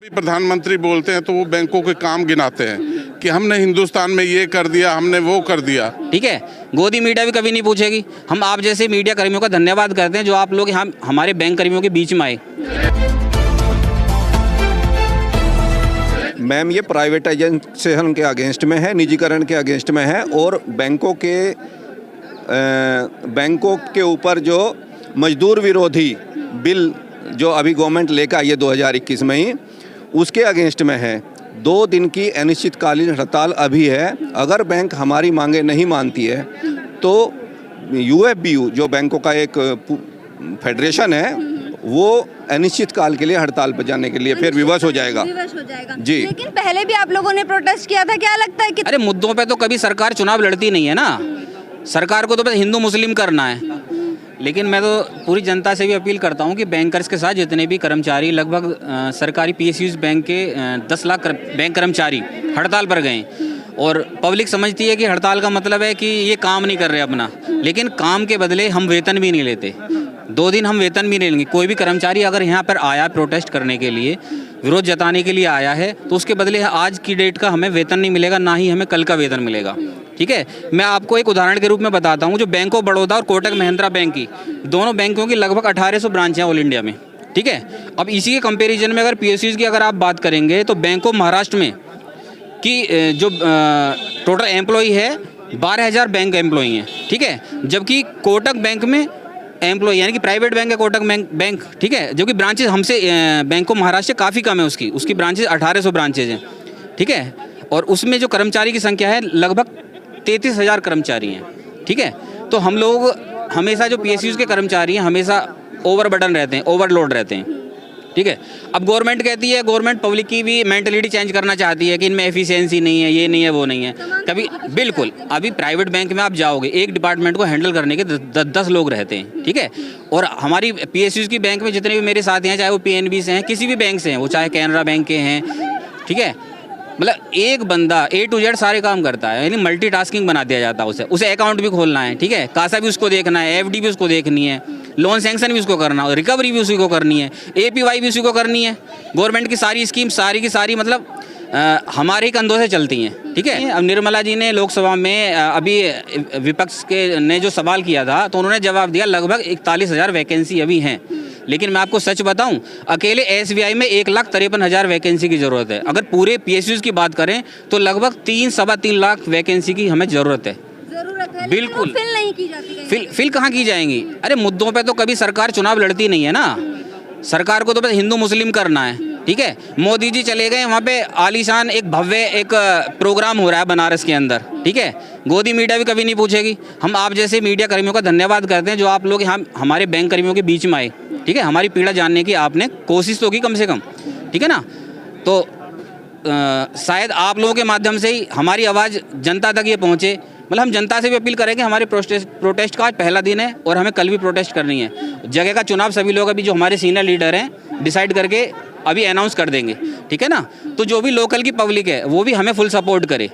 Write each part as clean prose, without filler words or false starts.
प्रधानमंत्री बोलते हैं तो वो बैंकों के काम गिनाते हैं कि हमने हिंदुस्तान में ये कर दिया, हमने वो कर दिया। ठीक है, गोदी मीडिया भी कभी नहीं पूछेगी। हम आप जैसे मीडिया कर्मियों का धन्यवाद करते हैं जो आप लोग हम हमारे बैंक कर्मियों के बीच में आए। मैम, ये प्राइवेटाइजेशन के अगेंस्ट में है, निजीकरण के अगेंस्ट में है और बैंकों के ऊपर जो मजदूर विरोधी बिल जो अभी गवर्नमेंट लेकर आई है 2021 में ही, उसके अगेंस्ट में है। 2 दिन की अनिश्चितकालीन हड़ताल अभी है। अगर बैंक हमारी मांगे नहीं मानती है तो UFBU जो बैंकों का एक फेडरेशन है वो अनिश्चितकाल के लिए हड़ताल पर जाने के लिए फिर विवश हो जाएगा। जी, लेकिन पहले भी आप लोगों ने प्रोटेस्ट किया था, क्या लगता है कि अरे मुद्दों पे तो कभी सरकार चुनाव लड़ती नहीं है ना। सरकार को तो बस हिंदू मुस्लिम करना है। लेकिन मैं तो पूरी जनता से भी अपील करता हूं कि बैंकर्स के साथ जितने भी कर्मचारी लगभग सरकारी PSUs बैंक के 10 लाख बैंक कर्मचारी हड़ताल पर गए और पब्लिक समझती है कि हड़ताल का मतलब है कि ये काम नहीं कर रहे अपना, लेकिन काम के बदले हम वेतन भी नहीं लेते। 2 दिन हम वेतन भी नहीं लेंगे। कोई भी कर्मचारी अगर यहाँ पर आया प्रोटेस्ट करने के लिए, विरोध जताने के लिए आया है तो उसके बदले आज की डेट का हमें वेतन नहीं मिलेगा, ना ही हमें कल का वेतन मिलेगा। ठीक है, मैं आपको एक उदाहरण के रूप में बताता हूँ। जो बैंक ऑफ बड़ौदा और कोटक महिंद्रा बैंक की, दोनों बैंकों की लगभग 1800 ब्रांच हैं ऑल इंडिया में। ठीक है, अब इसी के कंपैरिजन में अगर PSUs की अगर आप बात करेंगे तो बैंक ऑफ महाराष्ट्र में की जो टोटल एम्प्लॉई है 12,000 बैंक एम्प्लॉई हैं। ठीक है, जबकि कोटक बैंक में एम्प्लॉई यानी कि प्राइवेट बैंक है कोटक बैंक, ठीक है, जो कि ब्रांचेज हमसे बैंक ऑफ महाराष्ट्र से काफ़ी कम है। उसकी ब्रांचेज 1800 ब्रांचेज हैं। ठीक है, और उसमें जो कर्मचारी की संख्या है लगभग 33,000 कर्मचारी हैं। ठीक है, तो हम लोग हमेशा जो PSUs के कर्मचारी हैं हमेशा ओवरबर्डन रहते हैं, ओवरलोड रहते हैं। ठीक है, अब गवर्नमेंट कहती है, गवर्नमेंट पब्लिक की भी मेंटलिटी चेंज करना चाहती है कि इनमें एफिशिएंसी नहीं है, ये नहीं है, वो नहीं है। कभी बिल्कुल, अभी प्राइवेट बैंक में आप जाओगे, एक डिपार्टमेंट को हैंडल करने के 10 लोग रहते हैं। ठीक है, और हमारी PSUs की बैंक में जितने भी मेरे साथी हैं, चाहे वो PNB से हैं, किसी भी बैंक से हैं, वो चाहे कैनरा बैंक के हैं, ठीक है, मतलब एक बंदा A to Z सारे काम करता है, यानी मल्टीटास्किंग बना दिया जाता है उसे अकाउंट भी खोलना है। ठीक है, कासा भी उसको देखना है, FD भी उसको देखनी है, लोन सैंक्शन भी उसको करना है, रिकवरी भी उसी को करनी है, APY भी उसी को करनी है। गवर्नमेंट की सारी स्कीम सारी की सारी मतलब हमारे ही कंधों से चलती हैं। ठीक है, अब निर्मला जी ने लोकसभा में अभी विपक्ष के ने जो सवाल किया था तो उन्होंने जवाब दिया लगभग 41,000 वैकेंसी अभी हैं। लेकिन मैं आपको सच बताऊं, अकेले SBI में 1,53,000 वैकेंसी की ज़रूरत है। अगर पूरे PSUs की बात करें तो लगभग 3-3.25 लाख वैकेंसी की हमें ज़रूरत है। बिल्कुल, फिल नहीं की जाती, फिल कहाँ की जाएंगी। अरे मुद्दों पे तो कभी सरकार चुनाव लड़ती नहीं है ना। सरकार को तो बस हिंदू मुस्लिम करना है। ठीक है, मोदी जी चले गए वहाँ पे, आलीशान एक भव्य एक प्रोग्राम हो रहा है बनारस के अंदर। ठीक है, गोदी मीडिया भी कभी नहीं पूछेगी। हम आप जैसे मीडिया कर्मियों का धन्यवाद करते हैं जो आप लोग हम हमारे बैंक कर्मियों के बीच में आए। ठीक है, हमारी पीड़ा जानने की आपने कोशिश तो की कम से कम। ठीक है ना, तो शायद आप लोगों के माध्यम से ही हमारी आवाज़ जनता तक ये पहुँचे। मतलब हम जनता से भी अपील करेंगे, हमारे प्रोटेस्ट का आज पहला दिन है और हमें कल भी प्रोटेस्ट करनी है। जगह का चुनाव सभी लोग अभी जो हमारे सीनियर लीडर हैं डिसाइड करके अभी अनाउंस कर देंगे। ठीक है ना, तो जो भी लोकल की पब्लिक है वो भी हमें फुल सपोर्ट करे,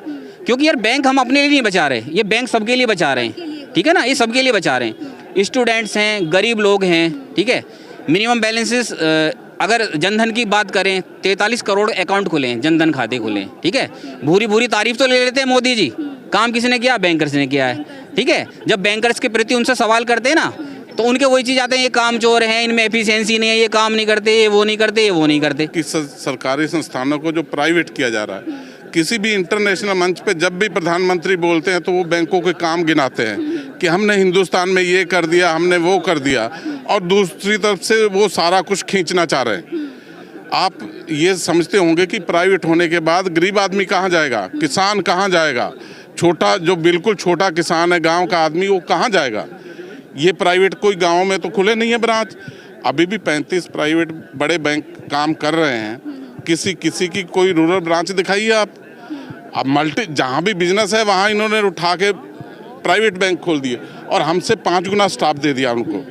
क्योंकि यार बैंक हम अपने लिए नहीं बचा रहे, ये बैंक सबके लिए बचा रहे हैं। ठीक है ना, ये सबके लिए बचा रहे हैं। स्टूडेंट्स हैं, गरीब लोग हैं। ठीक है, मिनिमम बैलेंसेस अगर जनधन की बात करें 43 करोड़ अकाउंट खुले हैं, जनधन खाते खुले हैं। ठीक है, भूरी तारीफ तो ले लेते हैं मोदी जी, काम किसने किया, बैंकर्स ने किया है। ठीक है, जब बैंकर्स के प्रति उनसे सवाल करते हैं ना तो उनके वही चीज़ आते हैं, ये काम चोर हैं, इनमें एफिशिएंसी नहीं है, ये काम नहीं करते, ये वो नहीं करते, ये वो नहीं करते। कि सरकारी संस्थानों को जो प्राइवेट किया जा रहा है, किसी भी इंटरनेशनल मंच पे जब भी प्रधानमंत्री बोलते हैं तो वो बैंकों के काम गिनाते हैं कि हमने हिंदुस्तान में ये कर दिया, हमने वो कर दिया, और दूसरी तरफ से वो सारा कुछ खींचना चाह रहे हैं। आप ये समझते होंगे कि प्राइवेट होने के बाद गरीब आदमी कहाँ जाएगा, किसान कहाँ जाएगा, छोटा जो बिल्कुल छोटा किसान है, गांव का आदमी, वो कहाँ जाएगा। ये प्राइवेट कोई गांव में तो खुले नहीं है ब्रांच। अभी भी 35 प्राइवेट बड़े बैंक काम कर रहे हैं। किसी की कोई रूरल ब्रांच दिखाइए आप। अब जहाँ भी बिजनेस है वहाँ इन्होंने उठा के प्राइवेट बैंक खोल दिए और हमसे 5 गुना स्टाफ दे दिया उनको।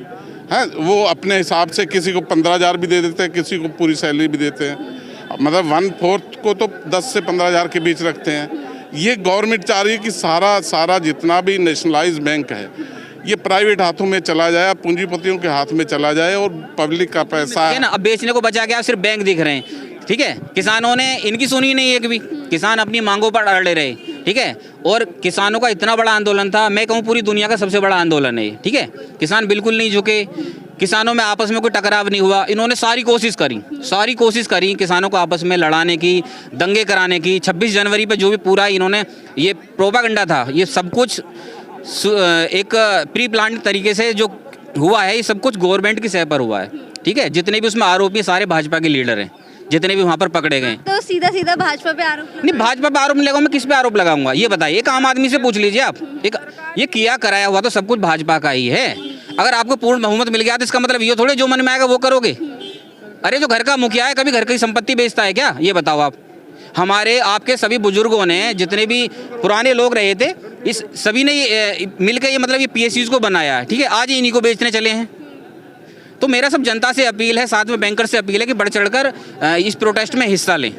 हैं, वो अपने हिसाब से किसी को 15,000 भी दे देते हैं, किसी को पूरी सैलरी भी देते हैं। मतलब 1/4 को तो 10 से 15,000 के बीच रखते हैं। ये गवर्नमेंट चाह रही है कि सारा जितना भी नेशनलाइज बैंक है ये प्राइवेट हाथों में चला जाए, पूंजीपतियों के हाथ में चला जाए और पब्लिक का पैसा है ना। अब बेचने को बचा के आप सिर्फ बैंक दिख रहे हैं। ठीक है, किसानों ने इनकी सुनी नहीं एक भी, किसान अपनी मांगों पर अड़े रहे, ठीक है। और किसानों का इतना बड़ा आंदोलन था, मैं कहूँ पूरी दुनिया का सबसे बड़ा आंदोलन है ये, ठीक है। किसान बिल्कुल नहीं झुके, किसानों में आपस में कोई टकराव नहीं हुआ। इन्होंने सारी कोशिश करी किसानों को आपस में लड़ाने की, दंगे कराने की। 26 जनवरी पे जो भी पूरा इन्होंने ये प्रोपागेंडा था, ये सब कुछ एक प्री प्लान तरीके से जो हुआ है, ये सब कुछ गवर्नमेंट की सह पर हुआ है, ठीक है। जितने भी उसमें आरोपी सारे भाजपा के लीडर हैं, जितने भी वहाँ पर पकड़े गए। तो सीधा सीधा भाजपा पे आरोप नहीं, भाजपा पे आरोप नहीं लगाऊंगा, मैं किस पे आरोप लगाऊंगा ये बताइए। एक आम आदमी से पूछ लीजिए आप। एक ये किया कराया हुआ तो सब कुछ भाजपा का ही है। अगर आपको पूर्ण बहुमत मिल गया तो इसका मतलब ये थोड़े जो मन में आएगा वो करोगे। अरे जो घर का मुखिया है कभी घर की संपत्ति बेचता है क्या, ये बताओ आप। हमारे आपके सभी बुजुर्गों ने, जितने भी पुराने लोग रहे थे, इस सभी ने मिलकर ये मतलब ये PSUs को बनाया है, ठीक है। आज इन्हीं को बेचने चले हैं। तो मेरा सब जनता से अपील है, साथ में बैंकर से अपील है कि बढ़ चढ़कर इस प्रोटेस्ट में हिस्सा लें।